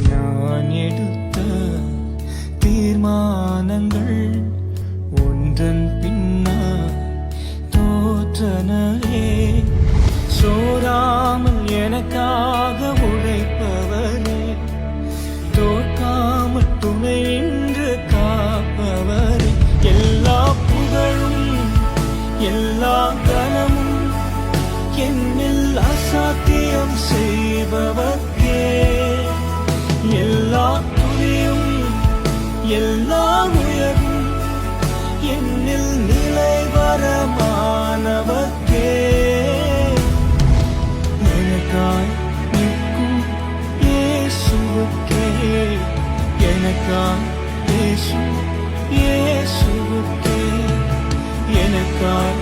நான் எடுத்த தீர்மானங்கள் ஒன்றன் பின்னால் தோற்றனவே. சோராமல் எனக்காக உழைப்பவரே, தோற்காமல் துணை நின்று காப்பவரே, எல்லா புகழும் எல்லா கனமும் என்னில் அசாத்தியம் செய்பவர்க்கே. எல்லா துதியும் எல்லா உயர்வும் என்னில் நிலைவரமானவர்க்கே. எனக்காய் நிற்கும் இயேசுவுக்கே, எனக்காய் பேசும் இயேசுவுக்கே, எனக்காய்